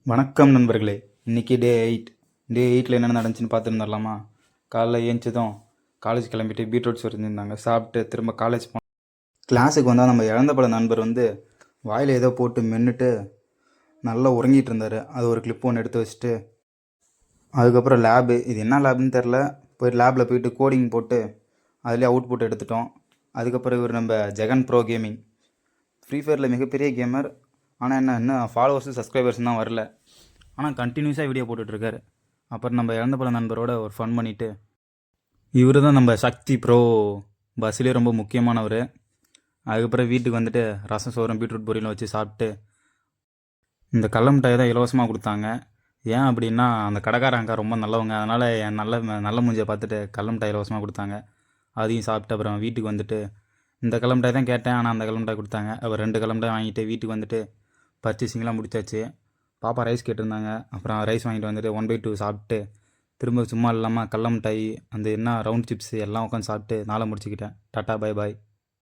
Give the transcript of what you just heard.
வணக்கம் நண்பர்களே. இன்றைக்கி டே 8 என்னென்ன நடந்துச்சுன்னு பார்த்துருந்துடலாமா. காலைல ஏஞ்சிதும் காலேஜ் கிளம்பிட்டு பீட்ரூட் செஞ்சுருந்தாங்க. சாப்பிட்டு திரும்ப காலேஜ் போனோம். கிளாஸுக்கு வந்தால் நம்ம இழந்த பல நண்பர் வாயில் ஏதோ போட்டு மென்னுட்டு நல்லா உறங்கிட்டு இருந்தார். அது ஒரு கிளிப் ஒன்று எடுத்து வச்சுட்டு அதுக்கப்புறம் இது என்ன லேபுன்னு தெரில, லேபில் போயிட்டு கோடிங் போட்டு அதிலே அவுட்புட் எடுத்துட்டோம். அதுக்கப்புறம் இவர் நம்ம ஜெகன் ப்ரோ கேமிங் ஃப்ரீ ஃபயரில் மிகப்பெரிய கேமர். ஆனால் இன்னும் ஃபாலோவர்ஸு சப்ஸ்கிரைபர்ஸ் தான் வரல. ஆனால் கண்டினியூஸாக வீடியோ போட்டுட்ருக்காரு. அப்புறம் நம்ம இழந்த பல நண்பரோட ஒரு ஃபன் பண்ணிவிட்டு இவர் தான் நம்ம சக்தி ப்ரோ பஸ்ஸிலே ரொம்ப முக்கியமானவர். அதுக்கப்புறம் வீட்டுக்கு வந்துட்டு ரசம் சோறும் பீட்ரூட் பொரியலும் வச்சு சாப்பிட்டு இந்த கடல மிட்டாயை தான் இலவசமாக கொடுத்தாங்க. ஏன் அப்படின்னா அந்த கடைக்காரங்க ரொம்ப நல்லவங்க. அதனால் என் நல்ல மூஞ்சியை பார்த்துட்டு கடல மிட்டாய் இலவசமாக கொடுத்தாங்க. அதையும் சாப்பிட்டு அப்புறம் வீட்டுக்கு வந்துட்டு இந்த கடல மிட்டாய் தான் கேட்டேன், ஆனால் அந்த கடல மிட்டாய் கொடுத்தாங்க. அப்புறம் 2 கடல மிட்டாய் வாங்கிட்டு வீட்டுக்கு வந்துட்டு பர்ச்சேசிங்லாம் முடிச்சாச்சு. பாப்பா ரைஸ் கேட்டிருந்தாங்க. அப்புறம் ரைஸ் வாங்கிட்டு வந்துட்டு 1/2 சாப்பிட்டு திரும்ப சும்மா இல்லாமல் கடல மிட்டாய் அந்த என்ன ரவுண்ட் சிப்ஸ் எல்லாம் உட்காந்து சாப்பிட்டு நாளை முடிச்சுக்கிட்டேன். Tata bye bye.